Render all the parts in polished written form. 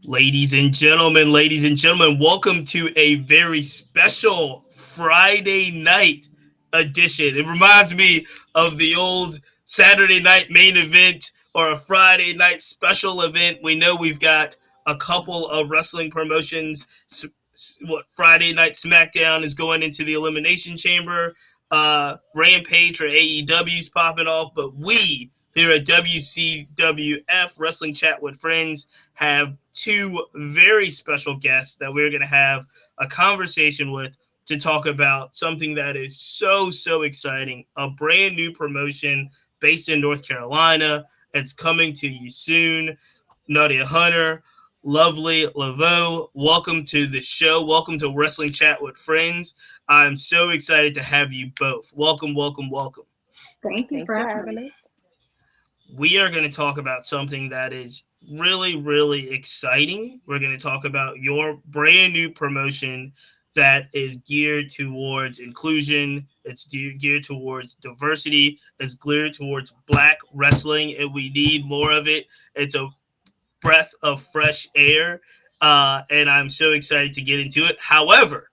Ladies and gentlemen, welcome to a very special Friday night edition. It reminds me of the old Saturday night main event or a Friday night special event. We know we've got a couple of wrestling promotions. What Friday night SmackDown is going into the Elimination Chamber. Rampage for AEW is popping off, but we here at WCWF Wrestling Chat with Friends have two very special guests that we're going to have a conversation with to talk about something that is so exciting. A brand new promotion based in North Carolina. It's coming to you soon. Nadiah Hunter, Lovely Laveau, welcome to the show. Welcome to Wrestling Chat with Friends. I'm so excited to have you both. Welcome. Thank you Thanks for for having having me. us. We are going to talk about something that is really exciting. We're going to talk about your brand new promotion that is geared towards inclusion. It's geared towards diversity. It's geared towards black wrestling, and we need more of it. It's a breath of fresh air, and I'm so excited to get into it. However,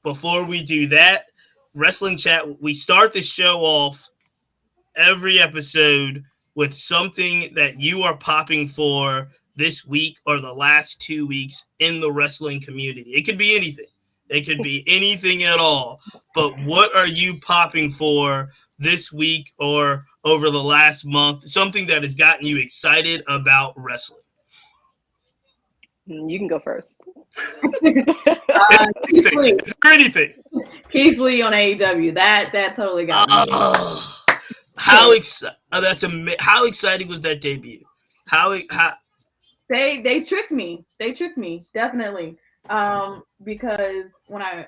before we do that, Wrestling Chat, we start the show off every episode with something that you are popping for this week or the last 2 weeks in the wrestling community. It could be anything. It could be anything at all. But what are you popping for this week or over the last month? Something that has gotten you excited about wrestling. You can go first. Is Keith there anything? Lee, Is there anything? Keith Lee on AEW. That totally got me. Oh, Totally. how exciting was that debut? How They tricked me. They tricked me definitely. Because when I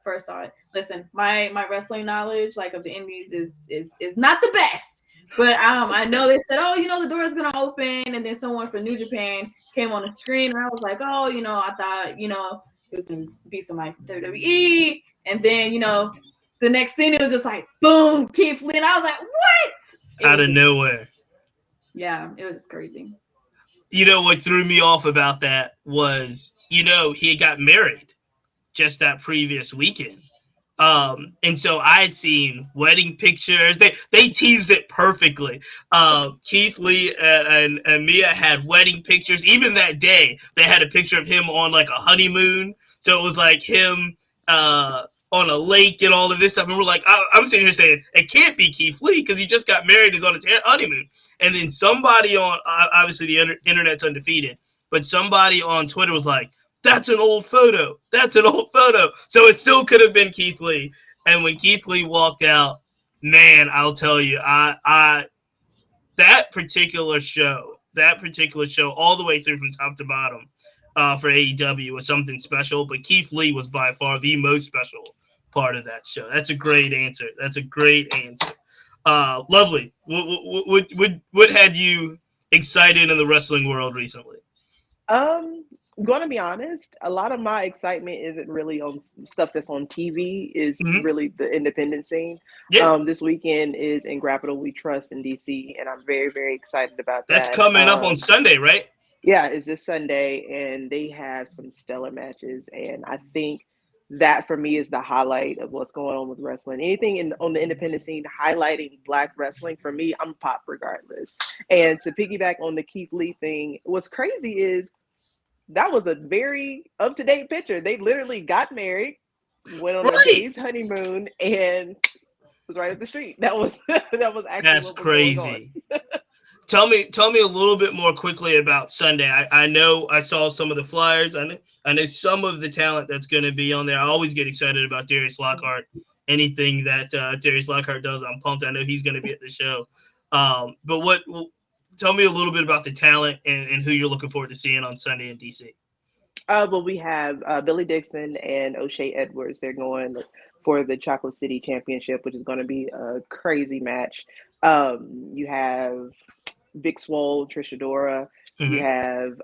first saw it, listen, my wrestling knowledge like of the indies is not the best. But I know they said, oh, the door is gonna open, and then someone from New Japan came on the screen, and I was like, oh, I thought it was gonna be somebody from WWE, and then the next scene it was just like boom, Keith Lee, and I was like, what? It out was of just, nowhere? yeah, it was just crazy. What threw me off about that was, he had got married just that previous weekend. And so I had seen wedding pictures. They teased it perfectly. Keith Lee and Mia had wedding pictures. Even that day, they had a picture of him on like a honeymoon. So it was like him on a lake and all of this stuff. And we're like, I'm sitting here saying it can't be Keith Lee because he just got married. He's on his honeymoon. And then somebody on obviously the internet's undefeated, but somebody on Twitter was like, that's an old photo. That's an old photo. So it still could have been Keith Lee. And when Keith Lee walked out, man, I'll tell you, I that particular show, all the way through from top to bottom, for AEW was something special. But Keith Lee was by far the most special part of that show. That's a great answer. That's a great answer. Lovely. What had you excited in the wrestling world recently? Um, Gonna be honest, a lot of my excitement isn't really on stuff that's on TV, is Mm-hmm. really the independent scene. Yeah, This weekend is in Grapple We Trust in DC, and I'm very excited about that's that. coming up on Sunday, right? Yeah, it's this Sunday, and they have some stellar matches, and I think that for me is the highlight of what's going on with wrestling. Anything on the independent scene highlighting Black wrestling, for me, I'm pop regardless. And to piggyback on the Keith Lee thing, what's crazy is that was a very up to date picture. They literally got married, went on a Right. day's honeymoon, and was right up the street. That was that was actually That's what was going on. crazy. Tell me a little bit more quickly about Sunday. I know I saw some of the flyers. I know some of the talent that's going to be on there. I always get excited about Darius Lockhart. Anything that Darius Lockhart does, I'm pumped. I know he's going to be at the show. But tell me a little bit about the talent and who you're looking forward to seeing on Sunday in DC. Well, we have Billy Dixon and O'Shea Edwards. They're going for the Chocolate City Championship, which is going to be a crazy match. You have Vic Swole, Trisha Dora. You Mm-hmm. have,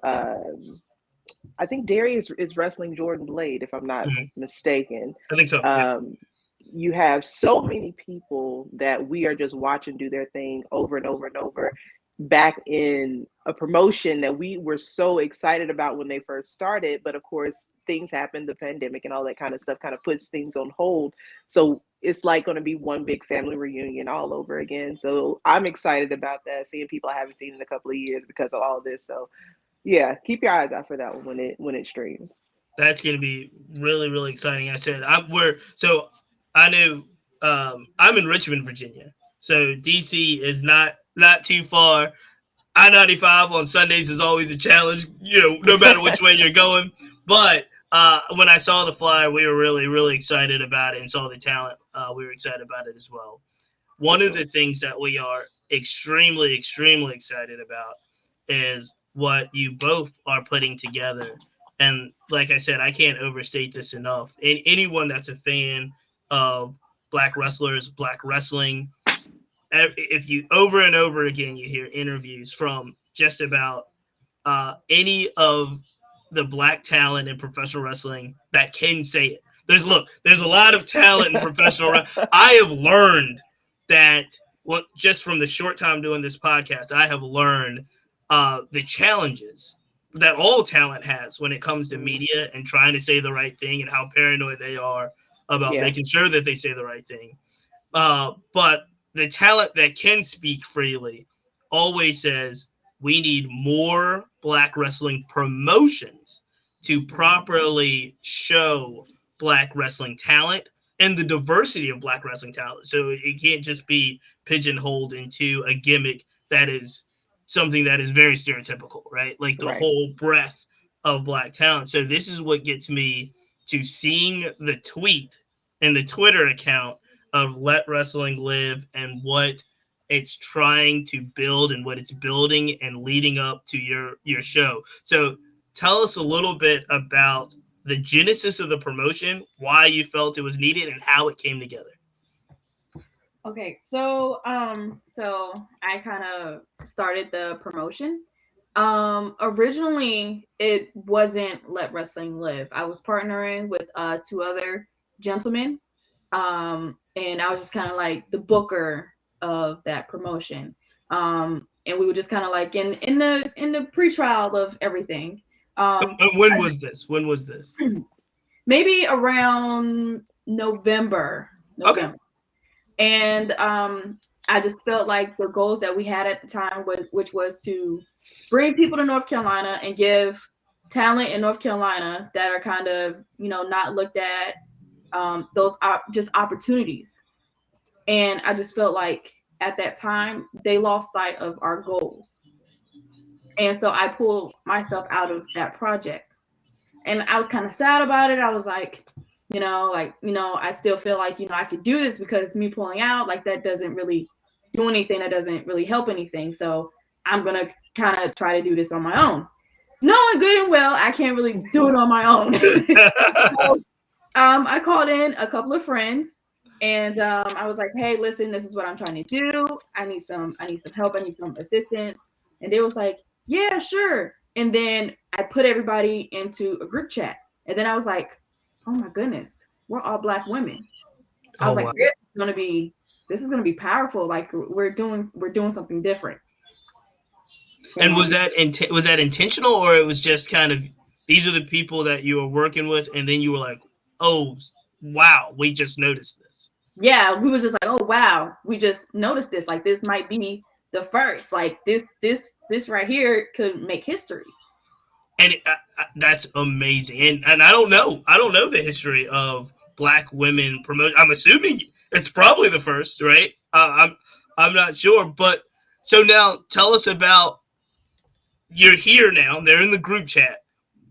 I think Darius is wrestling Jordan Blade, if I'm not Mm-hmm. mistaken. I think so. Yep. You have so many people that we are just watching do their thing over and over and over. back in a promotion that we were so excited about when they first started. But of course, things happen, the pandemic and all that kind of stuff kind of puts things on hold. So it's like going to be one big family reunion all over again. So I'm excited about that, seeing people I haven't seen in a couple of years because of all of this. So yeah, keep your eyes out for that one when it streams. That's going to be really, really exciting. I said, I know I'm in Richmond, Virginia. So DC is not too far. I-95 on Sundays is always a challenge, no matter which way you're going. But when I saw the flyer, we were really, really excited about it and saw the talent. We were excited about it as well. For One of sure. the things that we are extremely, extremely excited about is what you both are putting together. And like I said, I can't overstate this enough. And anyone that's a fan of black wrestlers, black wrestling, if you over and over again, you hear interviews from just about any of the black talent in professional wrestling that can say it. There's a lot of talent in professional wrestling. I have learned that just from the short time doing this podcast, I have learned the challenges that all talent has when it comes to Mm, media and trying to say the right thing and how paranoid they are about yeah. making sure that they say the right thing. But the talent that can speak freely always says we need more black wrestling promotions to Hmm. properly show black wrestling talent and the diversity of black wrestling talent. So it can't just be pigeonholed into a gimmick that is something that is very stereotypical, right? Like the Right. whole breadth of black talent. So this is what gets me to seeing the tweet and the Twitter account of Let Wrestling Live and what it's trying to build and what it's building and leading up to your show. So tell us a little bit about the genesis of the promotion, why you felt it was needed, and how it came together. Okay, so I kind of started the promotion. Originally it wasn't Let Wrestling Live. I was partnering with two other gentlemen. And I was just kind of like the booker of that promotion. And we were just kind of like in the pre-trial of everything. And when was this? When was this? Maybe around November. Okay. November. And I just felt like the goals that we had at the time which was to bring people to North Carolina and give talent in North Carolina that are kind of not looked at, those just opportunities. And I just felt like at that time they lost sight of our goals, and so I pulled myself out of that project. And I was kind of sad about it. I was like, I still feel like, I could do this, because me pulling out, like, that doesn't really do anything. That doesn't really help anything. So I'm going to kind of try to do this on my own. Knowing good and well, I can't really do it on my own. So, I called in a couple of friends, and I was like, "Hey, listen, this is what I'm trying to do. I need some help. I need some assistance." And they was like, "Yeah, sure." And then I put everybody into a group chat, and then I was like, "Oh my goodness, we're all black women." I Oh was like, wow. "This is gonna be powerful. Like we're doing something different." And And was that intentional, or it was just kind of these are the people that you were working with, and then you were like, oh wow, we just noticed this. yeah, we was just like, "Oh wow, we just noticed this. Like this might be the first. Like this right here could make history." And that's amazing. And I don't know the history of black women promotion. I'm assuming it's probably the first, right? I'm not sure, but so now tell us about you're here now. They're in the group chat,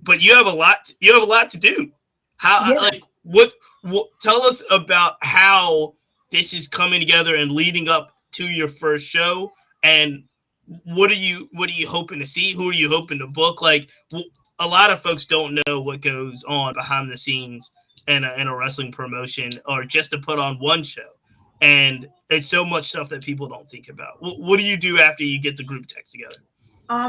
but you have a lot. You have a lot to do. How Yeah. like what? Tell us about how this is coming together and leading up to your first show, and what are you hoping to see? Who are you hoping to book? Like a lot of folks don't know what goes on behind the scenes in a wrestling promotion, or just to put on one show. And it's so much stuff that people don't think about. What do you do after you get the group text together?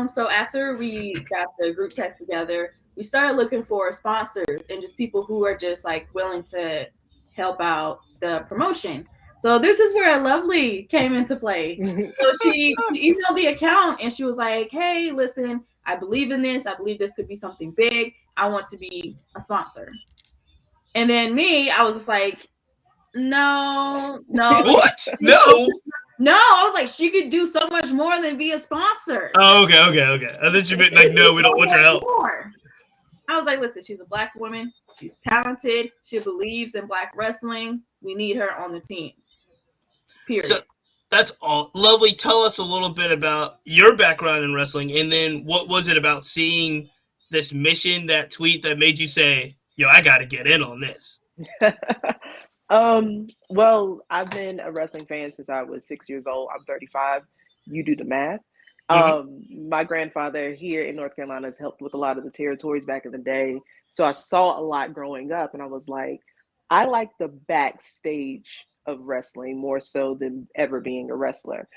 So after we got the group text together, we started looking for sponsors and just people who are just like willing to help out the promotion. So this is where Lovely came into play. So she emailed the account and she was like, "Hey, listen, I believe in this. I believe this could be something big. I want to be a sponsor." And then me, I was just like, "No, no, What? No. no." I was like, "She could do so much more than be a sponsor. Oh, okay. I thought you meant She like, could do no, we don't so want your much help. more." I was like, "Listen, she's a black woman. She's talented. She believes in black wrestling. We need her on the team. So Period." that's all. Lovely. Tell us a little bit about your background in wrestling, and then what was it about seeing this mission, that tweet that made you say, "Yo, I got to get in on this." Well, I've been a wrestling fan since I was 6 years old. I'm 35. You do the math. Mm-hmm. My grandfather here in North Carolina has helped with a lot of the territories back in the day. So I saw a lot growing up, and I was like, I like the backstage of wrestling more so than ever being a wrestler.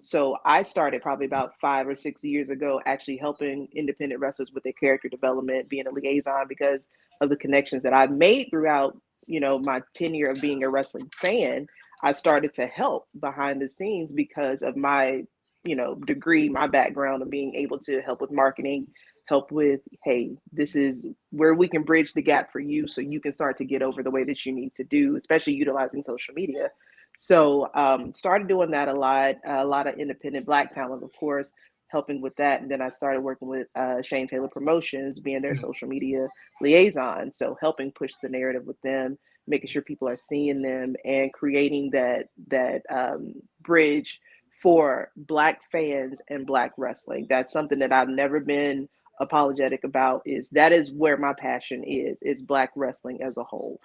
So I started probably about 5 or 6 years ago, actually helping independent wrestlers with their character development, being a liaison because of the connections that I've made throughout, my tenure of being a wrestling fan. I started to help behind the scenes because of my, degree, my background of being able to help with marketing, help with, hey, this is where we can bridge the gap for you so you can start to get over the way that you need to do, especially utilizing social media. So started doing that a lot of independent black talent, of course, helping with that. And then I started working with Shane Taylor Promotions, being their social media liaison. So helping push the narrative with them, making sure people are seeing them, and creating that bridge for black fans and black wrestling. That's something that I've never been apologetic about. That is where my passion is black wrestling as a whole.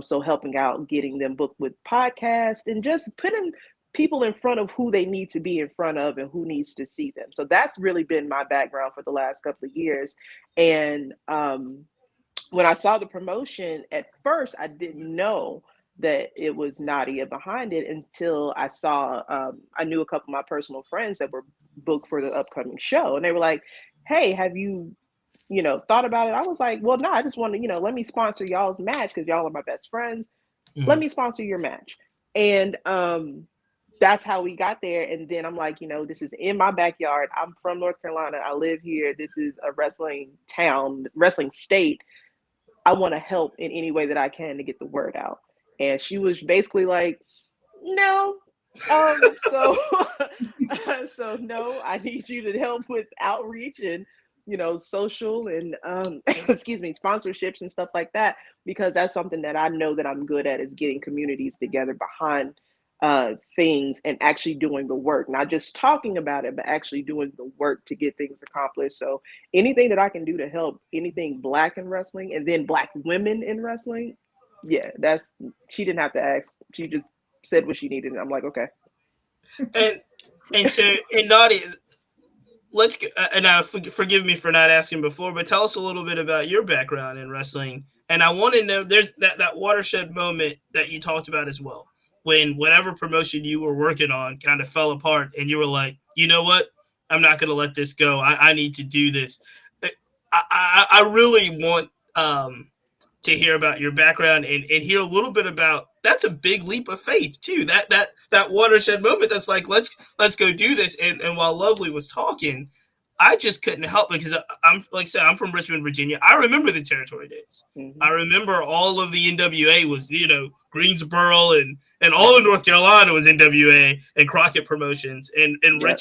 So helping out, getting them booked with podcasts, and just putting people in front of who they need to be in front of and who needs to see them. So that's really been my background for the last couple of years. And when I saw the promotion, at first I didn't know that it was Nadiah behind it until I knew a couple of my personal friends that were booked for the upcoming show, and they were like, "Hey, have you thought about it?" I was like, "Well, no, I just want to, let me sponsor y'all's match because y'all are my best friends. Let Mm-hmm. me sponsor your match." And that's how we got there. And then I'm like, this is in my backyard. I'm from North Carolina. I live here. This is a wrestling town, wrestling state. I want to help in any way that I can to get the word out. And she was basically like, "No." So so no, I need you to help with outreach and social and excuse me, sponsorships and stuff like that, because that's something that I know that I'm good at, is getting communities together behind things and actually doing the work, not just talking about it, but actually doing the work to get things accomplished. So anything that I can do to help anything black in wrestling, and then black women in wrestling, yeah, that's she didn't have to ask. She just said what she needed, and I'm like, okay. And so, and Nadia, let's get, and now forgive me for not asking before, but tell us a little bit about your background in wrestling. And I want to know, there's that watershed moment that you talked about as well, when whatever promotion you were working on kind of fell apart, and you were like, you know what, I'm not going to let this go. I need to do this. I really want to hear about your background, and hear a little bit about, that's a big leap of faith too. That watershed moment that's like, let's go do this. And while Lovely was talking, I just couldn't help, because I'm, like I said, I'm from Richmond, Virginia. I remember the territory days. Mm-hmm. I remember all of the NWA was, Greensboro, and all of North Carolina was NWA and Crockett Promotions, and Yep.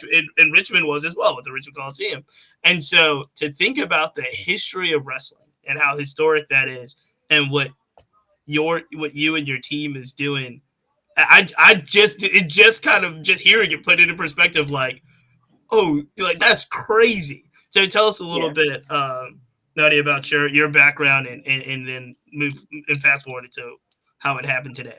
Richmond was as well, with the Richmond Coliseum. And so to think about the history of wrestling and how historic that is, and what you and your team is doing, I just, it just kind of, just hearing it put into perspective, like, oh, like, that's crazy. So tell us a little Yeah. bit, Nadia, about your background, and then move and fast forward to how it happened today.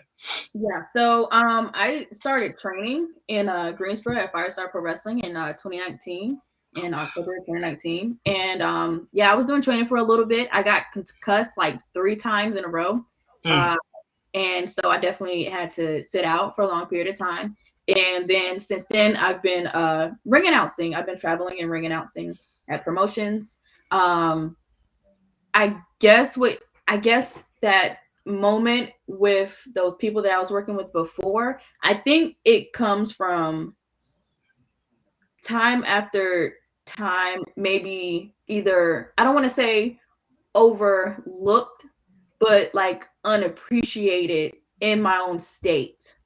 Yeah, so I started training in Greensboro at Firestar Pro Wrestling in 2019, in October 2019, and yeah, I was doing training for a little bit. I got concussed like 3 times in a row, Mm. uh, and so I definitely had to sit out for a long period of time. And then since then, I've been ring announcing. I've been traveling and ring announcing at promotions. Um, I guess that moment with those people that I was working with before, I think it comes from time after time, maybe either, I don't want to say overlooked, but like unappreciated in my own state.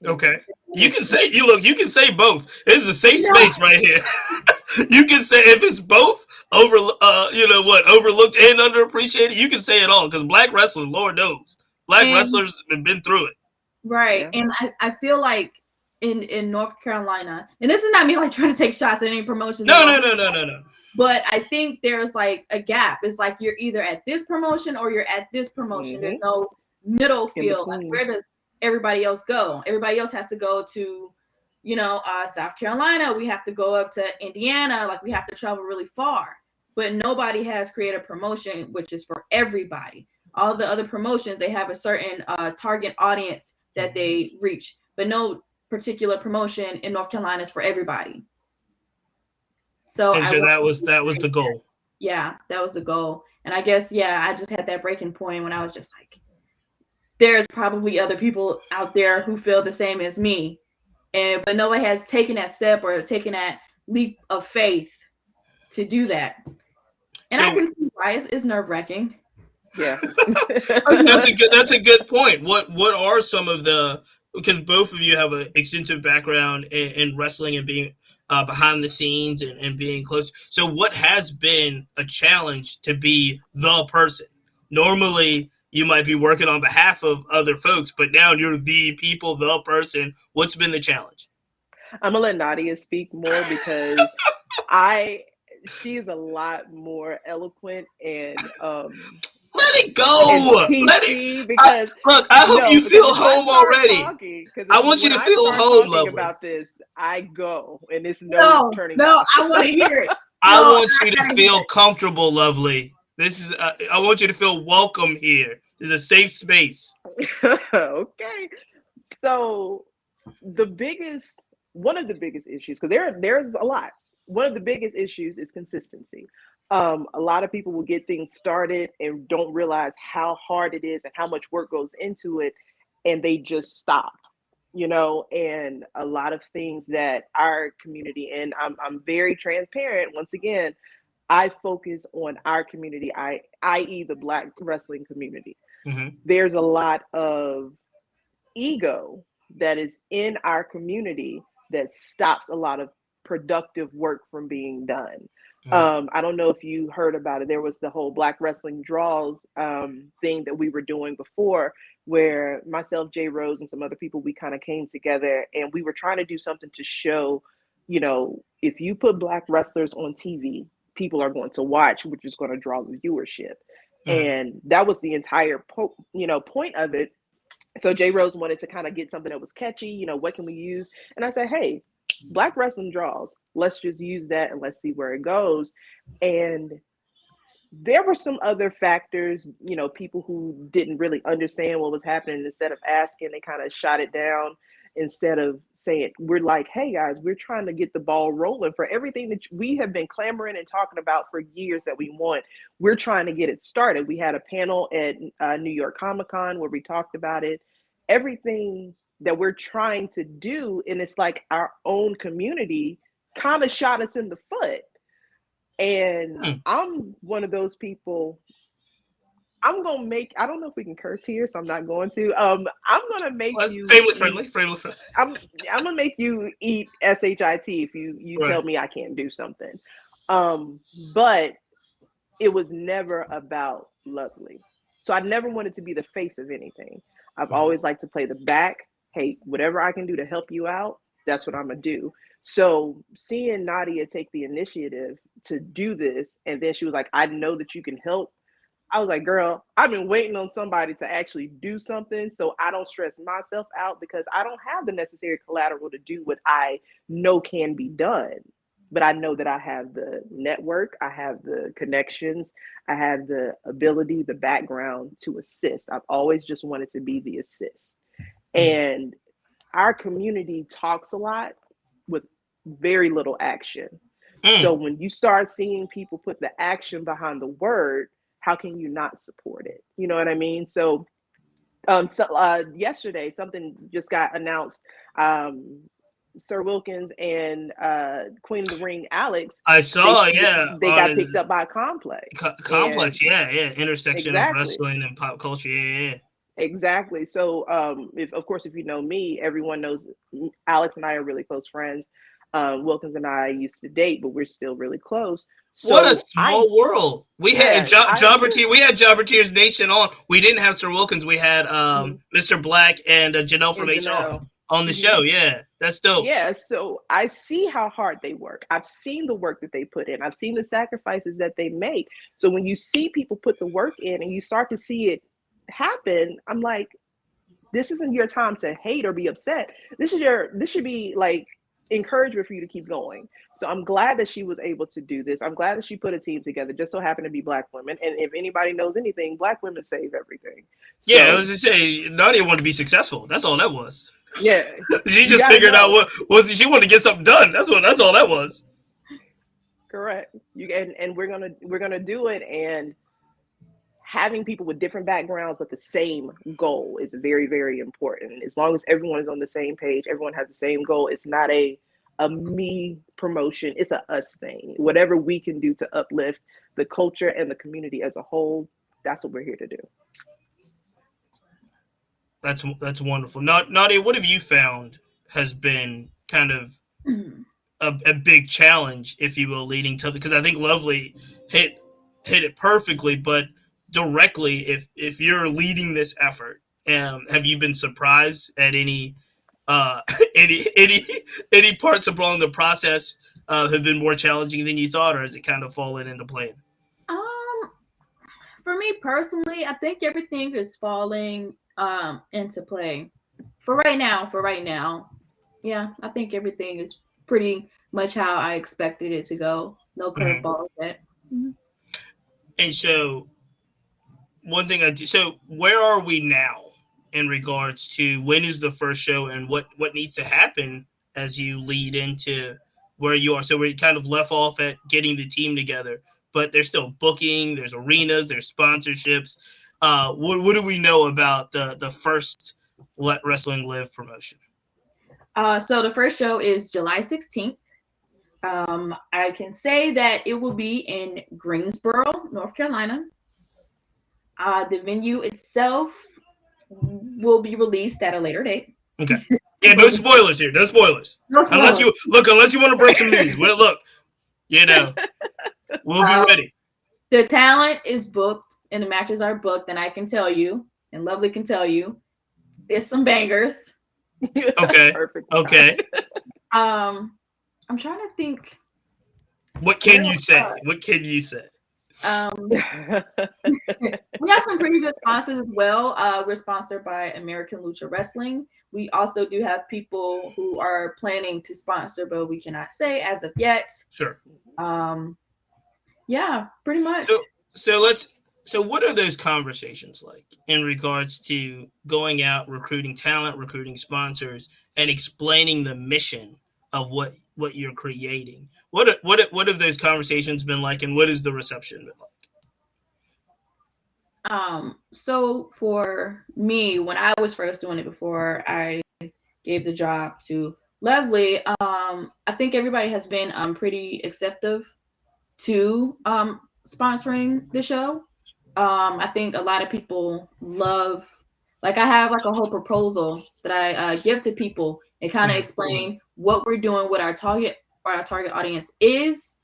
Okay. You can Makes say you can say both. This is a safe no. space right here. You can say if it's both overlooked and underappreciated, you can say it all because black wrestling, Lord knows. Black And wrestlers have been through it. right. Yeah. And I feel like in North Carolina, and this is not me like trying to take shots at any promotions in No, North, no, no, no, no, no. but I think there's like a gap. It's like you're either at this promotion or you're at this promotion. There's Mm-hmm. no middle In field. Like between. where does everybody else go? Everybody else has to go to, South Carolina. We have to go up to Indiana. Like we have to travel really far. But nobody has created a promotion which is for everybody. All the other promotions, they have a certain target audience that they reach, but no particular promotion in North Carolina is for everybody. So And I so want that was the goal. yeah, that was the goal. And I guess, yeah, I just had that breaking point when I was just like, there's probably other people out there who feel the same as me. And but nobody has taken that step or taken that leap of faith to do that. And I So can see why it's nerve wracking. Yeah. that's a good point. What are some of the, because both of you have an extensive background in wrestling and being behind the scenes and being close. So what has been a challenge to be the person? Normally you might be working on behalf of other folks, but now you're the people, the person. What's been the challenge? I'm gonna let Nadia speak more because I she's a lot more eloquent Let it and go. Let it. peachy because Look, I hope you no, feel because if I home start already. talking, I want you when to I feel start home, talking lovely. about this, I go and it's no No, turning no, back. I want to hear it. I No, want you I to gotta hear feel it. comfortable, lovely. This is. I want you to feel welcome here. This is a safe space. Okay. So the biggest one of the biggest issues, because there's a lot. One of the biggest issues is consistency. A lot of people will get things started and don't realize how hard it is and how much work goes into it, and they just stop. And a lot of things that our community, and I'm very transparent. Once again, I focus on our community, i.e. the Black wrestling community. Mm-hmm. There's a lot of ego that is in our community that stops a lot of productive work from being done. Mm-hmm. I don't know if you heard about it. There was the whole Black Wrestling Draws thing that we were doing before, where myself, Jay Rose, and some other people, we kind of came together and we were trying to do something to show, if you put Black wrestlers on TV, people are going to watch, which is going to draw the viewership. Mm-hmm. And that was the entire point of it. So Jay Rose wanted to kind of get something that was catchy, what can we use? And I said, hey, Black wrestling draws. Let's just use that and let's see where it goes. And there were some other factors, people who didn't really understand what was happening. Instead of asking, they kind of shot it down. Instead of saying, we're like, hey guys, we're trying to get the ball rolling for everything that we have been clamoring and talking about for years that we want. We're trying to get it started. We had a panel at New York Comic Con where we talked about it. Everything that we're trying to do, and it's like our own community kind of shot us in the foot. And Mm-hmm. I'm one of those people. I don't know if we can curse here, so I'm not going to. I'm gonna make Well, you family eat. friendly. Family friendly. I'm I'm gonna make you eat shit if you Right. tell me I can't do something. But it was never about Lovely. So I never wanted to be the face of anything. I've Mm-hmm. always liked to play the back. Hey, whatever I can do to help you out, that's what I'm gonna do. So seeing Nadia take the initiative to do this, and then she was like, I know that you can help. I was like, girl, I've been waiting on somebody to actually do something so I don't stress myself out because I don't have the necessary collateral to do what I know can be done. But I know that I have the network, I have the connections, I have the ability, the background to assist. I've always just wanted to be the assist. And our community talks a lot with very little action. So Mm-hmm. when you start seeing people put the action behind the word, how can you not support it? You know what I mean? So Yesterday, something just got announced. Sir Wilkins and Queen of the Ring, Alex, I saw, they on got picked his up by Complex. And complex, intersection of exactly, wrestling and pop culture, exactly. So, if you know me, everyone knows Alex and I are really close friends. Wilkins and I used to date, but we're still really close. What a So small world. We had I Jobber agree. T. We had Jobber Tears Nation on. We didn't have Sir Wilkins. We had Mhm. Mr. Black and Janelle from And HR Janelle. on the Mhm. show. Yeah, that's dope. Yeah, so I see how hard they work. I've seen the work that they put in. I've seen the sacrifices that they make. So when you see people put the work in and you start to see it happen, I'm like, this isn't your time to hate or be upset. This should be like encouragement for you to keep going. So I'm glad that she was able to do this. I'm glad that she put a team together. Just so happened to be Black women. And if anybody knows anything, Black women save everything. Yeah, I was So just saying, Nadia wanted to be successful. That's all that was. yeah, She you just gotta figured out know. what she wanted to get something done. That's all that was. Correct. And we're gonna do it. And having people with different backgrounds but the same goal is very, very important. As long as everyone is on the same page, everyone has the same goal. It's not a me promotion, it's a us thing. Whatever we can do to uplift the culture and the community as a whole, that's what we're here to do. That's wonderful. Nadia, what have you found has been kind of a big challenge, if you will, leading to, because I think Lovely hit it perfectly, but directly, if you're leading this effort, have you been surprised at any uh, any parts along the process have been more challenging than you thought, or has it kind of fallen into place? Um, for me personally, I think everything is falling into play. For right now, yeah, I think everything is pretty much how I expected it to go. No Mhm. curveballs yet. Mhm. And so, one thing I do. So, where are we now in regards to when is the first show and what needs to happen as you lead into where you are? So we kind of left off at getting the team together, but there's still booking, there's arenas, there's sponsorships. What do we know about the first Let Wrestling Live promotion? So the first show is July 16th. I can say that it will be in Greensboro, North Carolina. The venue itself will be released at a later date. Okay. Yeah, no spoilers here. No spoilers. No Unless spoilers. you want to break some news. Well, look, you know, we'll be Um, ready. the talent is booked and the matches are booked, and I can tell you, and Lovely can tell you, there's some bangers. Okay. Perfect. Okay. I'm trying to think What where can you say? What can you say? um we have some pretty good sponsors as well. We're sponsored by American Lucha Wrestling. We also do have people who are planning to sponsor, but we cannot say as of yet. Sure. Um, yeah, pretty much. So let's. So what are those conversations like in regards to going out, recruiting talent, recruiting sponsors, and explaining the mission of what you're creating? What have those conversations been like, and what is the reception been like? So for me, when I was first doing it before I gave the job to Lovely, I think everybody has been pretty acceptive to sponsoring the show. I think a lot of people love, like, I have like a whole proposal that I give to people and kind of Mhm. explain what we're doing, what our target audience is,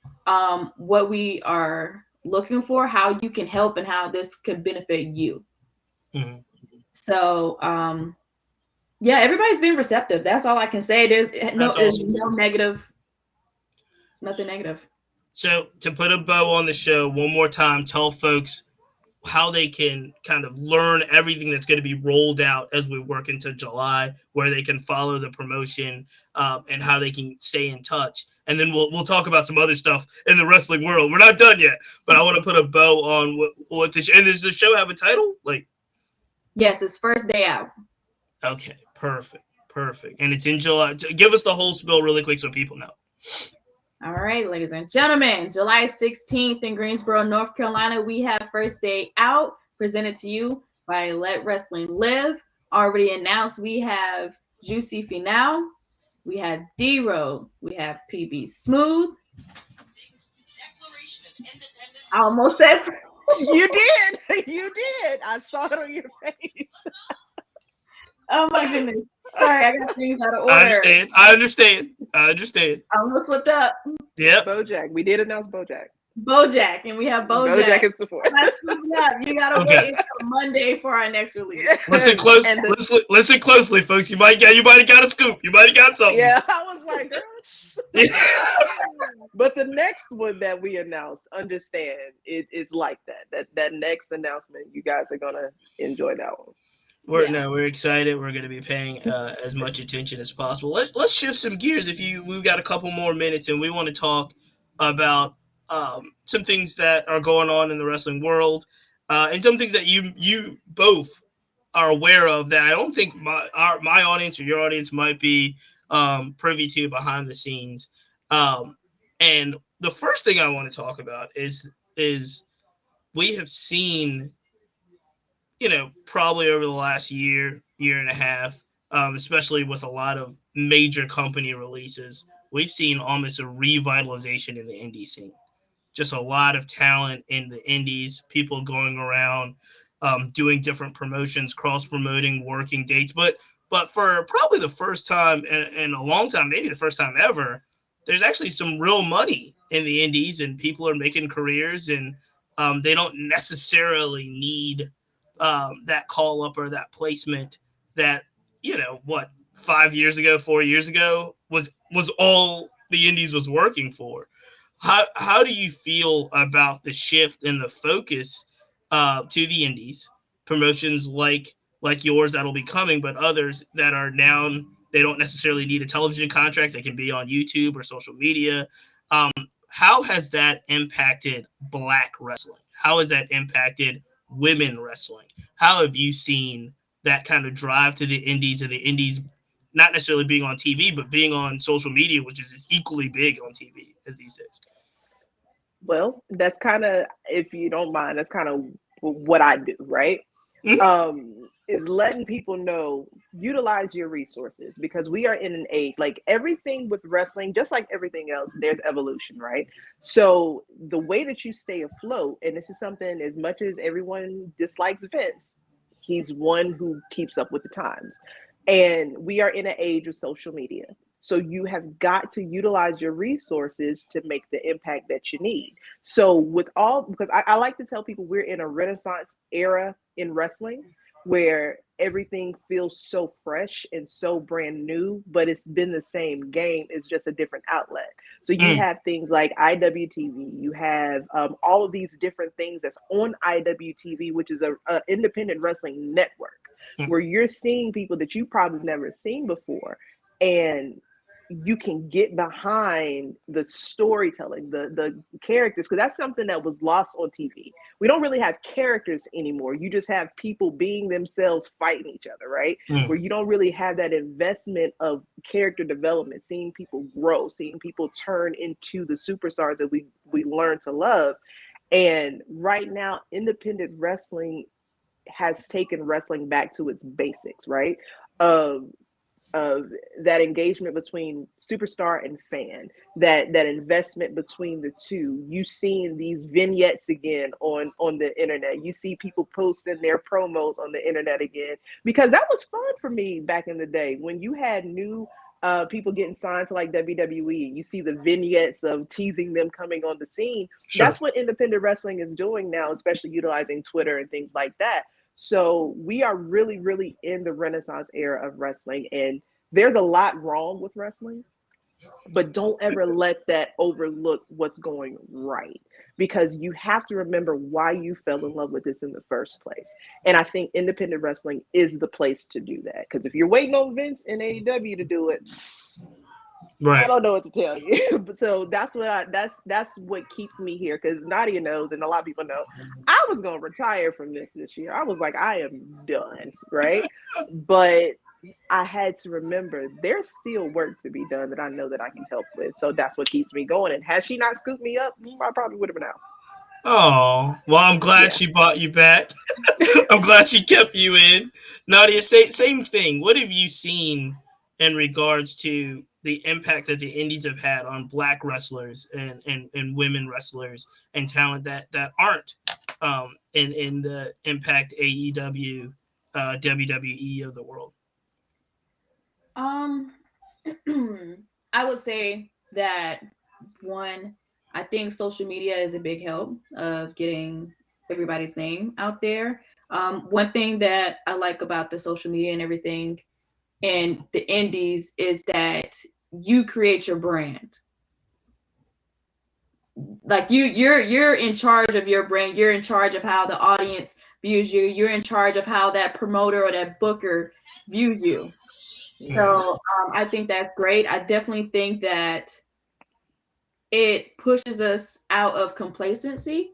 what we are looking for, how you can help, and how this could benefit you. Mhm. So yeah, everybody's been receptive. That's all I can say. That's There's awesome. no negative, nothing negative. So to put a bow on the show one more time, tell folks how they can kind of learn everything that's going to be rolled out as we work into July, where they can follow the promotion, and how they can stay in touch. And then we'll talk about some other stuff in the wrestling world. We're not done yet, but I want to put a bow on what the and does the show have a title? Like, Yes, it's first day out. okay, perfect, and it's in July. Give us the whole spill really quick so people know. All right, ladies and gentlemen, July 16th in Greensboro, North Carolina, we have First Day Out presented to you by Let Wrestling Live. Already announced, we have Juicy Finale, we have D-Row, we have PB Smooth. I almost said You did. You did. I saw it on your face. oh my goodness. Sorry, I got things out of I order. understand. I understand. I understand. I almost slipped up. Yep. Bojack. We did announce Bojack. Bojack, and we have Bojack. Bojack is the fourth. Not slipping up. You gotta Okay. wait until Monday for our next release. Listen close. And the, Listen closely, folks. You might have got a scoop. You might have got something. yeah, I was like, girl. But the next one that we announced, understand, it is like that. That next announcement, you guys are gonna enjoy that one. We're excited. We're going to be paying as much attention as possible. Let's shift some gears. We've got a couple more minutes, and we want to talk about some things that are going on in the wrestling world, and some things that you both are aware of that I don't think my audience or your audience might be privy to behind the scenes. And the first thing I want to talk about is we have seen, probably over the last year and a half, especially with a lot of major company releases, we've seen almost a revitalization in the indie scene. Just a lot of talent in the indies, people going around, doing different promotions, cross promoting, working dates. But for probably the first time in a long time, maybe the first time ever, there's actually some real money in the indies, and people are making careers, and they don't necessarily need that call up or that placement that, 5 years ago, 4 years ago was all the indies was working for. How do you feel about the shift in the focus to the indies, promotions like yours that'll be coming, but others that are now, they don't necessarily need a television contract, they can be on YouTube or social media. um, how has that impacted Black wrestling? How has that impacted women wrestling? How have you seen that kind of drive to the indies, and the indies not necessarily being on TV, but being on social media, which is equally big on TV as these days? Well, that's kind of, if you don't mind, that's kind of what I do, right? Mhm. Is letting people know, utilize your resources, because we are in an age, like everything with wrestling, just like everything else, there's evolution, right? So the way that you stay afloat, and this is something, as much as everyone dislikes Vince, he's one who keeps up with the times. And we are in an age of social media. So you have got to utilize your resources to make the impact that you need. So with all, because I like to tell people we're in a renaissance era in wrestling where everything feels so fresh and so brand new, but it's been the same game. It's just a different outlet. So you Mm. have things like IWTV, you have all of these different things that's on IWTV, which is a independent wrestling network, Mm. where you're seeing people that you probably never seen before. And you can get behind the storytelling, the characters, because that's something that was lost on TV. We don't really have characters anymore. You just have people being themselves, fighting each other, right? Where Mm. you don't really have that investment of character development, seeing people grow, seeing people turn into the superstars that we learn to love. And right now, independent wrestling has taken wrestling back to its basics, right? Of of that engagement between superstar and fan, that investment between the two. You seeing these vignettes again on the internet. You see people posting their promos on the internet again, because that was fun for me back in the day when you had new people getting signed to like WWE. You see the vignettes of teasing them coming on the scene. Sure. That's what independent wrestling is doing now, especially utilizing Twitter and things like that. So we are really, really in the Renaissance era of wrestling, and there's a lot wrong with wrestling, but don't ever let that overlook what's going right, because you have to remember why you fell in love with this in the first place. And I think independent wrestling is the place to do that, because if you're waiting on Vince and AEW to do it, I Right. don't know what to tell you. But so that's what keeps me here, because Nadia knows, and a lot of people know, I was gonna retire from this year. I was like, I am done, right? But I had to remember there's still work to be done that I know that I can help with. So that's what keeps me going. And had she not scooped me up, I probably would have been out. Oh, well, I'm glad Yeah. she brought you back. I'm glad she kept you in. Nadiah, same thing. What have you seen in regards to the impact that the indies have had on black wrestlers and women wrestlers and talent that aren't in the Impact AEW WWE of the world? Um, I would say that one, I think social media is a big help of getting everybody's name out there. One thing that I like about the social media and everything and the indies is that you create your brand. Like you're in charge of your brand. You're in charge of how the audience views you. You're in charge of how that promoter or that booker views you. Mhm. So I think that's great. I definitely think that it pushes us out of complacency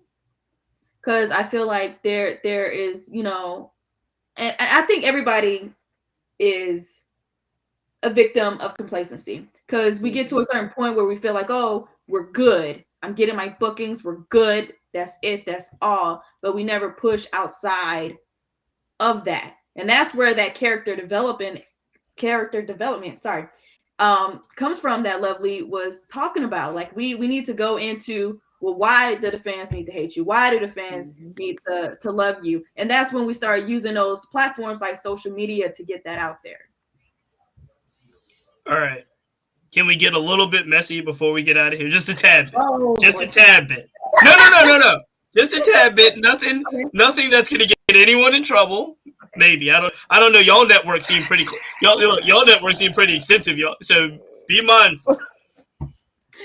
because I feel like there is, and I think everybody is a victim of complacency because we get to Mhm. a certain point where we feel like, oh, we're good. I'm getting my bookings. We're good. That's it. That's all. But we never push outside of that, and that's where that character development, sorry, comes from, that Lovely was talking about. Like we need to go into, well, why do the fans need to hate you? Why do the fans Mhm. need to love you? And that's when we start using those platforms like social media to get that out there. All right. Can we get a little bit messy before we get out of here? Just a tad bit. Oh Just a Lord. tad bit. No, no, no, no, no. Just a tad bit. Nothing. Okay. Nothing that's gonna get anyone in trouble. Maybe I don't. I don't know. Y'all network seem pretty. Y'all network seem pretty extensive. Y'all. So be mindful.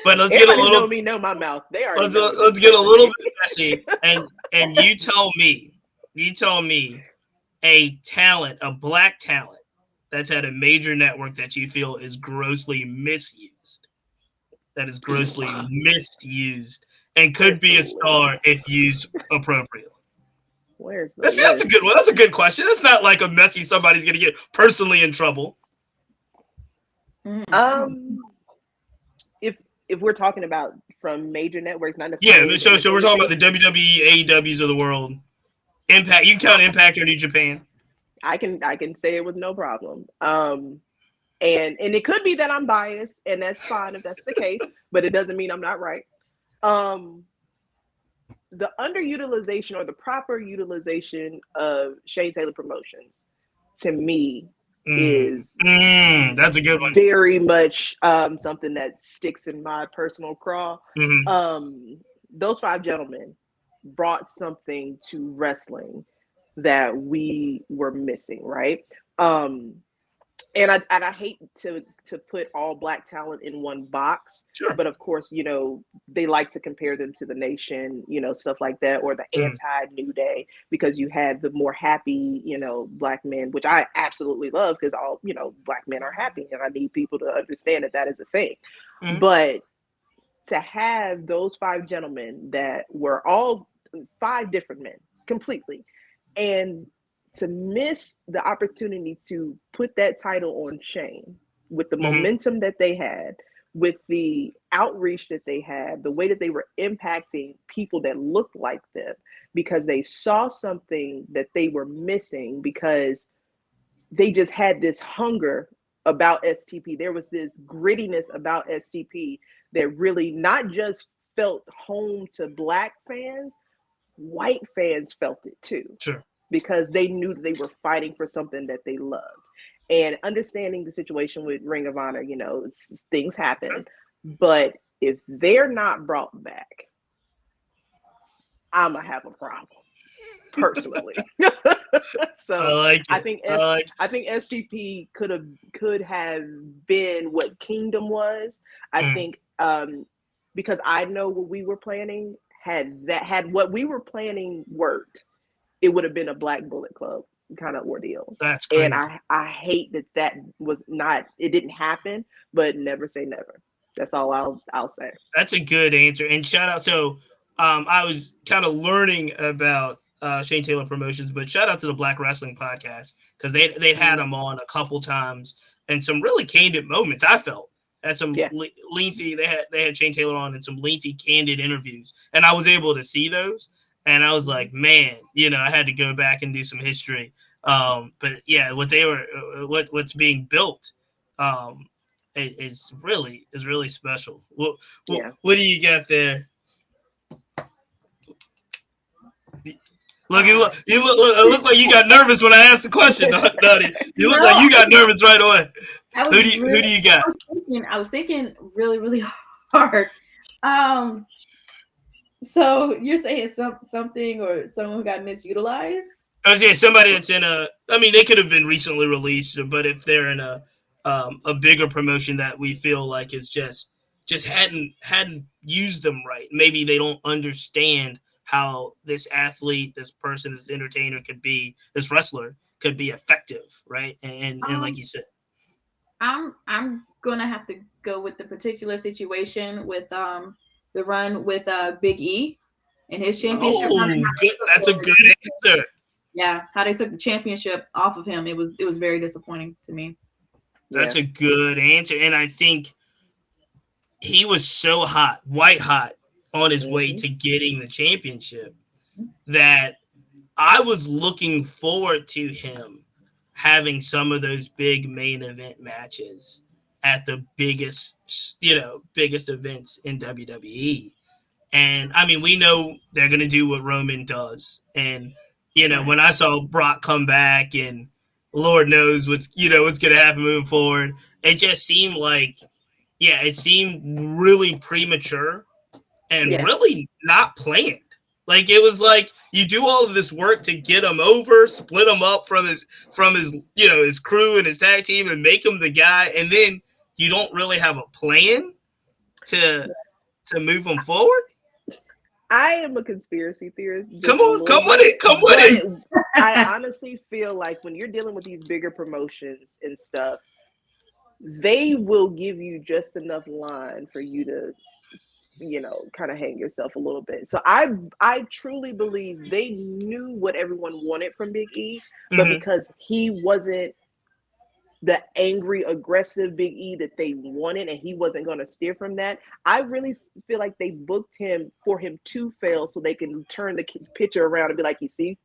But let's get a Everybody know little. me, know my mouth. They already Let's know what to let's get a expect with little me. bit messy. And you tell me. You tell me a talent, a black talent that's at a major network that you feel is grossly misused, that is grossly misused and could Where's be the a star list? if used appropriately? Where's the That's a list? good one. That's a good question. That's not like a messy somebody's going to get personally in trouble. Mm-hmm. Um, if we're talking about from major networks, not Yeah, necessarily the so we're independent talking about scene, the WWE, AEWs of the world. Impact. You can count Impact or New Japan. I can say it with no problem. And it could be that I'm biased, and that's fine if that's the case, but it doesn't mean I'm not right. Um, the underutilization or the proper utilization of Shane Taylor Promotions to me is That's a good one. very much something that sticks in my personal craw. Mm-hmm. Those five gentlemen brought something to wrestling that we were missing, right? Um, and I hate to put all black talent in one box, Sure. but of course, they like to compare them to the Nation, stuff like that, or the Mm-hmm. anti New Day, because you had the more happy, black men, which I absolutely love, because all black men are happy, and I need people to understand that that is a thing. Mm-hmm. But to have those five gentlemen that were all five different men completely, and to miss the opportunity to put that title on Shane with the Mm-hmm. momentum that they had, with the outreach that they had, the way that they were impacting people that looked like them, because they saw something that they were missing, because they just had this hunger about STP. There was this grittiness about STP that really not just felt home to black fans, white fans felt it too, Sure. because they knew that they were fighting for something that they loved. And understanding the situation with Ring of Honor, things happen. But if they're not brought back, I'm going to have a problem personally. I So like I it. think I like. I think SGP could have been what Kingdom was. I Mm. think because I know what we were planning, had what we were planning worked, it would have been a Black Bullet Club kind of ordeal. That's And crazy. I hate that was not, it didn't happen, but never say never. That's all I'll say. That's a good answer. And shout out. So, I was kind of learning about Shane Taylor Promotions, but shout out to the Black Wrestling Podcast because they had him Mm-hmm. on a couple times and some really candid moments. I felt had some Yeah. lengthy. They had Shane Taylor on and some lengthy, candid interviews, and I was able to see those. And I was like, man, I had to go back and do some history. But yeah, what's being built, is really special. Yeah. What do you got there? Uh, It looked like you got nervous when I asked the question, Nutty. You look like no, you got nervous right away. I Who was do you, who really, do you got? I was thinking really, really hard. Um, so you're saying something or someone who got misutilized? I was saying somebody that's in a. I mean, they could have been recently released, but if they're in a bigger promotion that we feel like is just hadn't used them right, maybe they don't understand how this athlete, this person, this entertainer could be, this wrestler could be effective, right? And like Um, you said, I'm gonna have to go with the particular situation with the run with Big E and his championship run and oh, how good. they took That's a good answer. how they took the championship off of him. It was very disappointing to me. Yeah. That's a good answer, and I think he was so hot, white hot, on his way Mm-hmm. to getting the championship that I was looking forward to him having some of those big main event matches at the biggest events in WWE. And I mean, we know they're going to do what Roman does. And, Right. when I saw Brock come back and Lord knows what's going to happen moving forward, it just seemed like, yeah, it seemed really premature and Yeah. really not planned. Like it was like you do all of this work to get him over, split him up from his crew and his tag team, and make him the guy, and then you don't really have a plan to to move him forward. I am a conspiracy theorist Come just a on, little come with it, bit, come with but it. I honestly feel like when you're dealing with these bigger promotions and stuff, they will give you just enough line for you to, kind of hang yourself a little bit. So I truly believe they knew what everyone wanted from Big E, but Mm-hmm. because he wasn't the angry, aggressive Big E that they wanted, and he wasn't going to steer from that. I really feel like they booked him for him to fail so they can turn the picture around and be like, you see,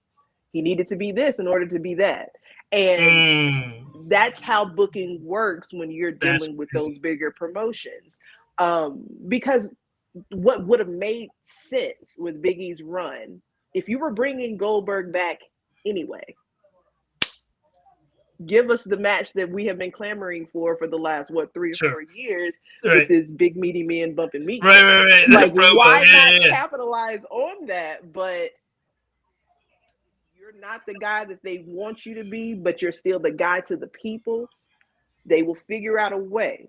he needed to be this in order to be that. And that's how booking works when you're That's dealing with those crazy. bigger promotions. Because what would have made sense with Big E's run, if you were bringing Goldberg back anyway, give us the match that we have been clamoring for the last 3 or 4 years with Right, this big meaty men bumping meat right, cake. right, right. That Like, promo, why yeah, not yeah, yeah. capitalize on that? But you're not the guy that they want you to be, but you're still the guy to the people. They will figure out a way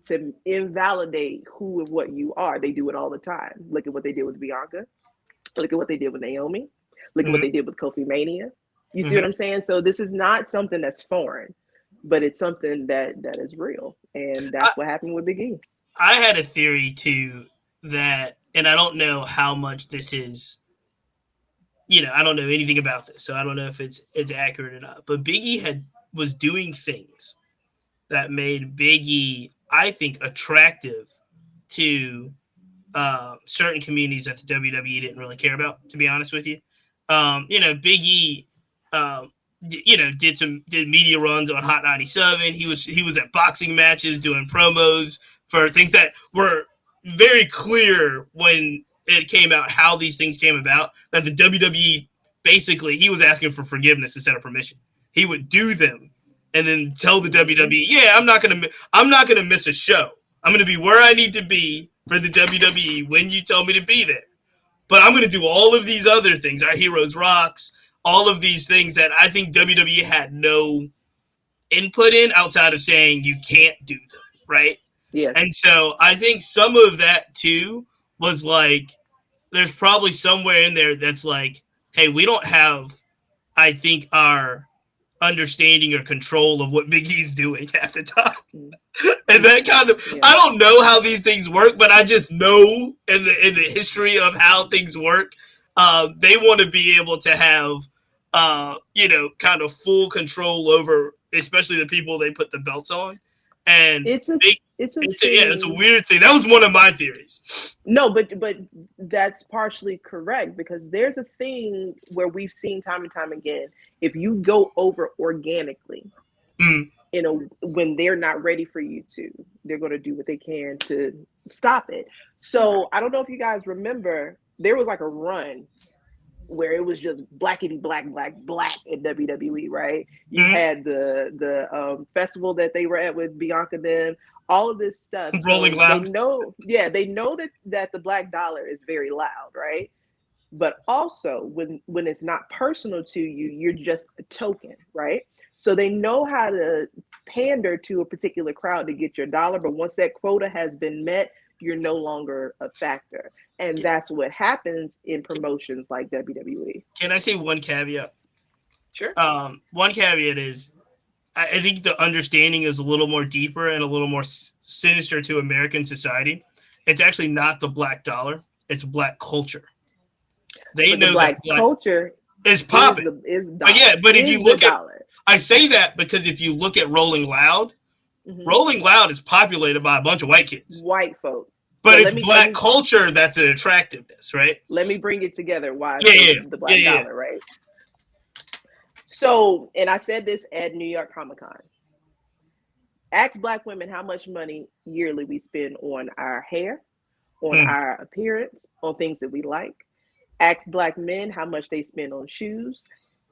to invalidate who and what you are. They do it all the time. Look at what they did with Bianca. Look at what they did with Naomi. Look at what Mm-hmm, they did with Kofi Mania. You see what mm-hmm. I'm saying? So this is not something that's foreign, but it's something that is real, and I, that's what happened with Big E. I had a theory too that, and I don't know how much this is. I don't know anything about this, so I don't know if it's accurate or not. But Biggie was doing things that made Biggie, I think, attractive to certain communities that the WWE didn't really care about. To be honest with you, Biggie, did media runs on Hot 97. He was at boxing matches doing promos for things that were very clear when it came out how these things came about. That the WWE basically he was asking for forgiveness instead of permission. He would do them and then tell the Mm-hmm. WWE, "Yeah, I'm not gonna miss a show. I'm gonna be where I need to be for the WWE when you tell me to be there. But I'm gonna do all of these other things, our Heroes Rocks, all of these things that I think WWE had no input in outside of saying you can't do them, right? Yes. And so I think some of that too was like there's probably somewhere in there that's like, hey, we don't have, I think, our understanding or control of what Big E's doing half the time. And that kind of, Yeah. I don't know how these things work, but I just know in the history of how things work, they want to be able to have, kind of full control over, especially the people they put the belts on. And It's a big. It's a It's a thing. weird thing. That was one of my theories. No, but that's partially correct because there's a thing where we've seen time and time again. If you go over organically, Mm, when they're not ready for you to, they're going to do what they can to stop it. Right. So I don't know if you guys remember, there was like a run where it was just blackety black in WWE, right? You mm, had the festival that they were at with Bianca then, all of this stuff. Rolling So they Loud. know, yeah, they know that the black dollar is very loud, right? But also when it's not personal to you, you're just a token, right? So they know how to pander to a particular crowd to get your dollar, but once that quota has been met, you're no longer a factor. And that's what happens in promotions like WWE. Can I say one caveat? Sure. One caveat is I think the understanding is a little more deeper and a little more sinister to American society. It's actually not the black dollar; it's black culture. They But the know that black black culture is is popping. the is But yeah, dollar but if you is the look at, dollar. I say that because if you look at Hmm. Rolling Loud is populated by a bunch of white kids. White folks. But So it's black culture that's an attractiveness, right? let me bring it together. Why I Yeah, say yeah, the yeah, black yeah. dollar, right? So, and I said this at New York Comic Con. Ask black women how much money yearly we spend on our hair, on Mm, our appearance, on things that we like. Ask black men how much they spend on shoes,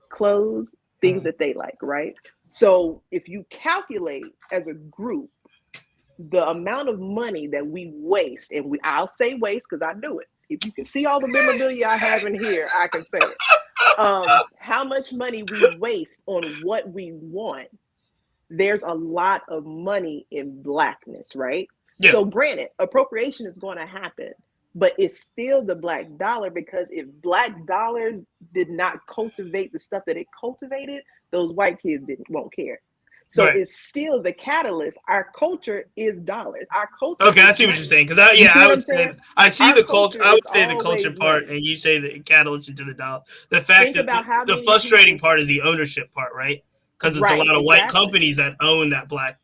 clothes, things mm. that they like, right? So if you calculate as a group the amount of money that we waste, and I'll say waste because I do it. If you can see all the memorabilia I have in here, I can say it. How much money we waste on what we want, there's a lot of money in blackness, right? Yeah, So, granted, appropriation is going to happen, but it's still the black dollar because if black dollars did not cultivate the stuff that it cultivated, those white kids won't care. So right. it's still the catalyst. Our culture is dollars. Our culture Okay, I is see what you're money. saying. Because You see I what would I'm say saying? I see Our the culture. culture I is would say the culture always part, money. and you say the catalyst into the dollar. The fact Think that about how the many frustrating people, part is the ownership part, right? Because it's a right? lot of white Exactly. companies that own that black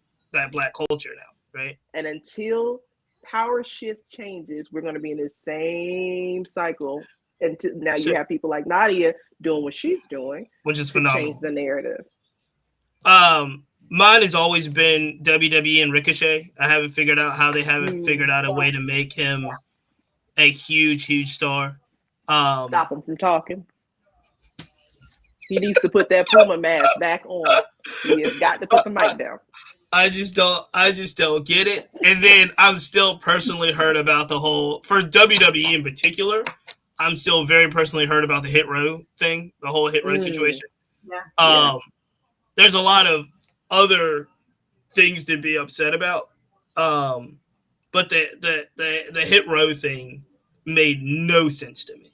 culture now, right? And until power shift changes, we're going to be in this same cycle. Until now, you So, have people like Nadiah doing what she's doing which is to change phenomenal. the narrative. Mine has always been WWE and Ricochet. I haven't figured out how they haven't figured Mm, out a way to make him a huge star. Um, stop him from talking. He needs to put that Puma mask back on. He has got to put the mic down. I just don't get it. And then I'm still personally hurt about the whole for WWE in particular. I'm still very personally hurt about the Hit Row thing, the whole Hit Row Mm, situation. Yeah. yeah. Um, there's a lot of other things to be upset about. Um, but the Hit Row thing made no sense to me.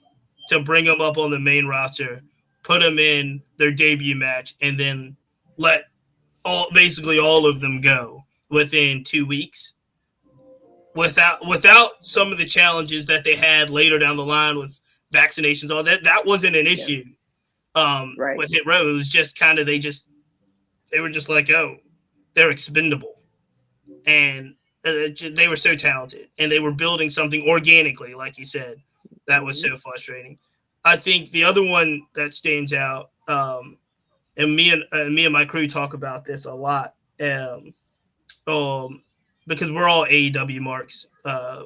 To bring them up on the main roster, put them in their debut match, and then let basically all of them go within 2 weeks without some of the challenges that they had later down the line with vaccinations. All that wasn't an Yeah. issue. Right. With Hit Row, it was just kind of they were just like, oh, they're expendable, and they were so talented, and they were building something organically, like you said. That was Mm-hmm. so frustrating. I think the other one that stands out, and me and my crew talk about this a lot. Um, because we're all AEW marks.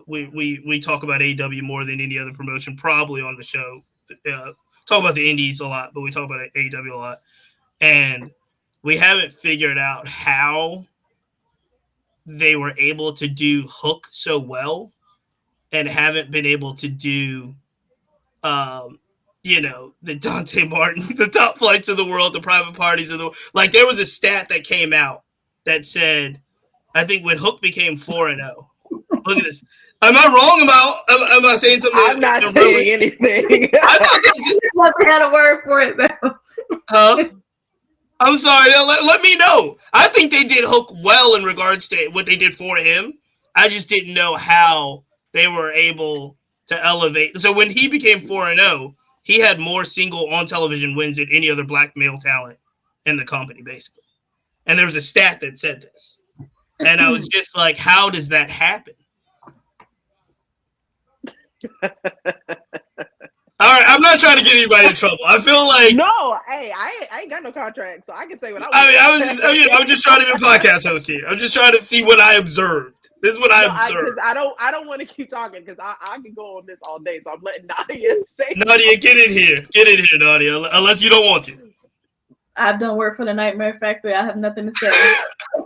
We talk about AEW more than any other promotion, probably on the show. Talk about the indies a lot, but we talk about AEW a lot, and we haven't figured out how they were able to do Hook so well, and haven't been able to do, um, the Dante Martin, the top flights of the world, the private parties of the world. Like there was a stat that came out that said, I think when Hook became 4-0. Look at this. Am I wrong about? Am I saying something I'm not erroneous? saying anything. I thought that. You must have had a word for it though. Huh? I'm sorry. Let me know. I think they did Hook well in regards to what they did for him. I just didn't know how they were able to elevate. So when he became 4-0, he had more single on television wins than any other black male talent in the company, basically. And there was a stat that said this. And I was just like, how does that happen? All right, I'm not trying to get anybody in trouble. I feel like no, hey, I ain't got no contract, so I can say what I want. I mean, I'm just trying to be a podcast host here. I'm just trying to see what I observed. This is what I observed. I don't want to keep talking because I can go on this all day. So I'm letting Nadiah say. Nadiah, get in here, Nadiah. Unless you don't want to. I've done work for the Nightmare Factory. I have nothing to say.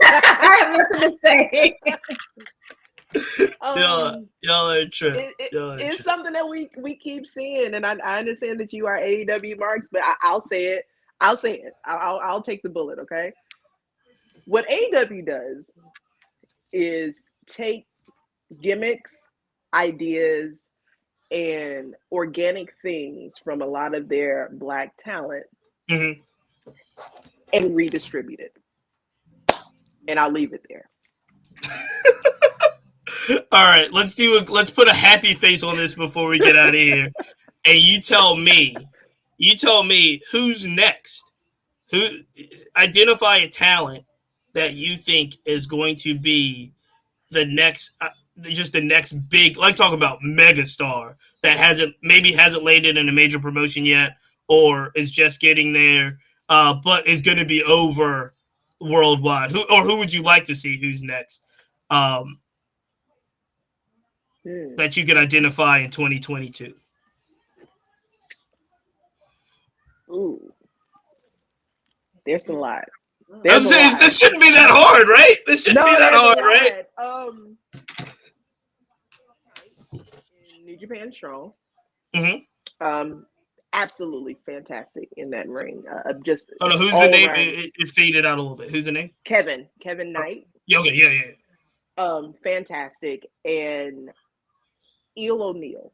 I have nothing to say. Y'all are true. It's something that we keep seeing, and I understand that you are AEW marks, but I'll say it. I'll take the bullet. Okay. What AEW does is take gimmicks, ideas, and organic things from a lot of their Black talent and redistribute it. And I'll leave it there. All right, let's put a happy face on this before we get out of here. And you tell me who's next. Who identify a talent that you think is going to be the next just the next big, like talking about megastar that hasn't landed in a major promotion yet or is just getting there but is going to be over worldwide. Who would you like to see who's next? That you can identify in 2022. Ooh, there's a lot. This shouldn't be that hard, right? This shouldn't be that hard, right? New Japan Strong. Absolutely fantastic in that ring. Who's the name? It faded out a little bit. Who's the name? Kevin Knight. Yeah. Fantastic. And Eel O'Neill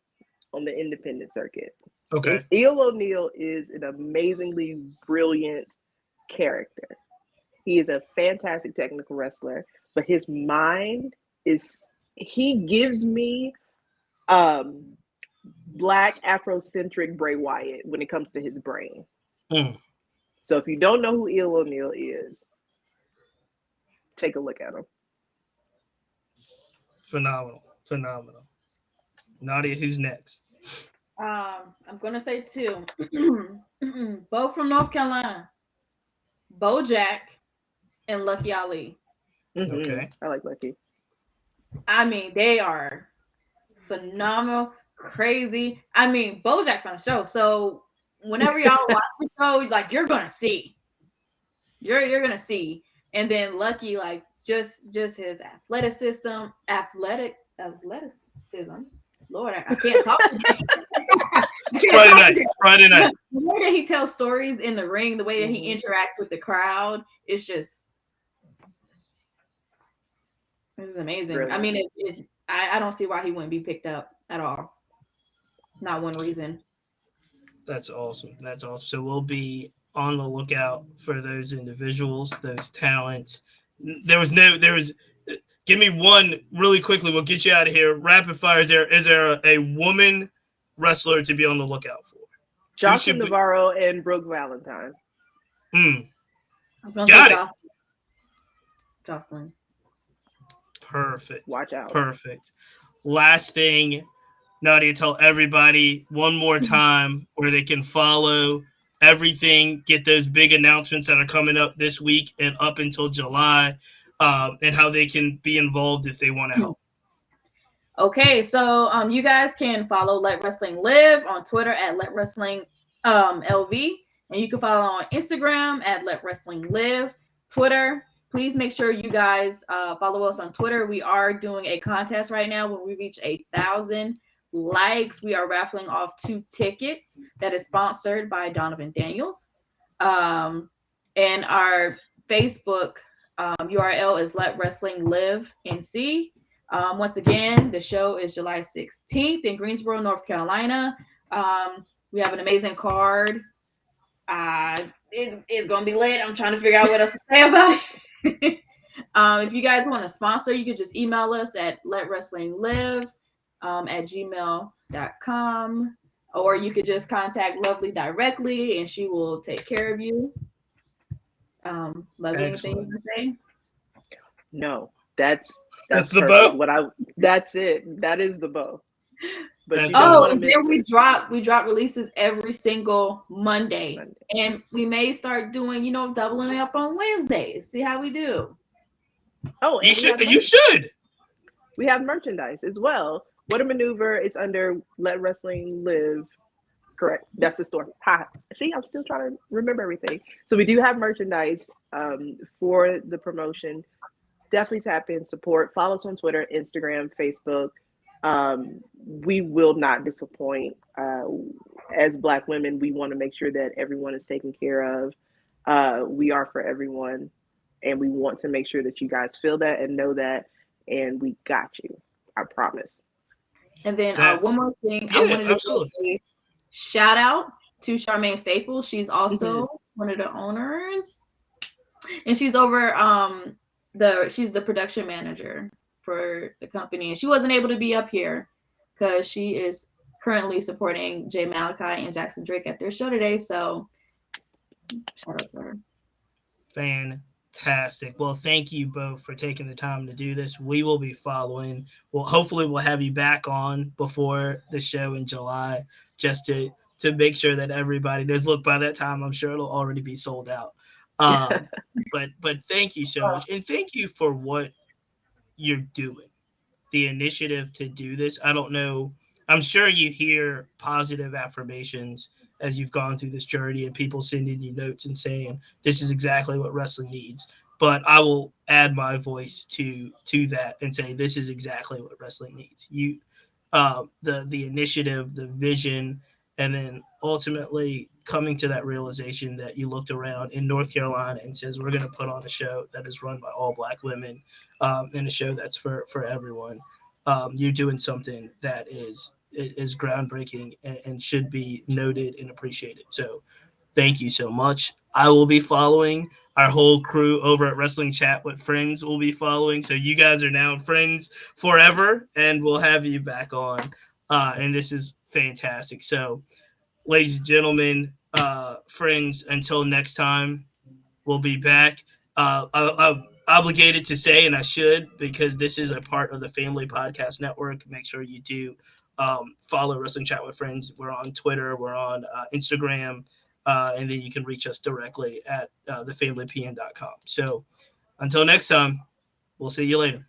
on the independent circuit. Okay. Eel O'Neill is an amazingly brilliant character. He is a fantastic technical wrestler, but his mind he gives me Black Afrocentric Bray Wyatt when it comes to his brain. So if you don't know who Eel O'Neill is, take a look at him. Phenomenal. Nadiah, who's next? I'm gonna say two. Both from North Carolina. Bojack and Lucky Ali. Okay. I like Lucky. I mean, they are phenomenal, crazy. I mean, Bojack's on the show, so whenever y'all watch the show, like you're gonna see. You're gonna see. And then Lucky, like just his athleticism. Lord, I can't talk. Friday night. The way that he tells stories in the ring, the way that he interacts with the crowd, it's just this is amazing. Brilliant. I mean, I don't see why he wouldn't be picked up at all. Not one reason. That's awesome. So we'll be on the lookout for those individuals, those talents. Give me one really quickly. We'll get you out of here. Rapid fire. Is there a woman wrestler to be on the lookout for? Jocelyn Navarro and Brooke Valentine. Got it. Jocelyn. Perfect. Watch out. Perfect. Last thing, Nadiah, tell everybody one more time where they can follow everything, get those big announcements that are coming up this week and up until July, and how they can be involved if they want to help. Okay, so you guys can follow Let Wrestling Live on Twitter at Let Wrestling LV, and you can follow on Instagram at Let Wrestling Live. Twitter, please make sure you guys follow us on Twitter. We are doing a contest right now. When we reach 1,000 likes, we are raffling off 2 tickets that is sponsored by Donovan Daniels. And our Facebook URL is Let Wrestling Live NC. Once again, the show is July 16th in Greensboro, North Carolina. We have an amazing card. It's going to be lit. I'm trying to figure out what else to say about it. If you guys want to sponsor, you can just email us at letwrestlinglive at gmail.com, or you could just contact Lovely directly and she will take care of you. Lovely, anything you can say? No. That's That's that's the perfect. bow. That's it. That is the bow. But That's you don't Oh, want to awesome. and miss then we it. drop releases every single Monday, Monday. and we may start doing, doubling up on Wednesdays. See how we do. Oh, You and we should. have You merch. should. We have merchandise as well. What a Maneuver is under Let Wrestling Live. Correct. That's the store. Ha. See, I'm still trying to remember everything. So we do have merchandise for the promotion. Definitely tap in, support. Follow us on Twitter, Instagram, Facebook. We will not disappoint. As Black women, we want to make sure that everyone is taken care of. We are for everyone, and we want to make sure that you guys feel that and know that, and we got you. I promise. And then That. one more thing, I Yeah, wanted to give absolutely. a shout out to Charmaine Staples. She's Mhm. also one of the owners, and she's over she's the production manager for the company, and she wasn't able to be up here because she is currently supporting Jay Malachi and Jackson Drake at their show today. So shout out to her. Fantastic. Well, thank you both for taking the time to do this. We will be following. Well, hopefully, we'll have you back on before the show in July, just to make sure that everybody knows. Look, by that time, I'm sure it'll already be sold out. But thank you so much, and thank you for what you're doing, the initiative to do this. I don't know. I'm sure you hear positive affirmations as you've gone through this journey and people sending you notes and saying this is exactly what wrestling needs. But I will add my voice to that and say this is exactly what wrestling needs. The initiative, the vision, and then ultimately coming to that realization that you looked around in North Carolina and says we're going to put on a show that is run by all Black women, and a show that's for everyone. You're doing something that is groundbreaking and should be noted and appreciated. So thank you so much. I will be following. Our whole crew over at Wrestling Chat with Friends will be following. So you guys are now friends forever, and we'll have you back on. And this is fantastic. So, ladies and gentlemen, friends, until next time, we'll be back. I'm obligated to say, and I should, because this is a part of the Family Podcast Network. Make sure you do follow Wrestling Chat with Friends. We're on Twitter, we're on Instagram, and then you can reach us directly at thefamilypn.com. So until next time, we'll see you later.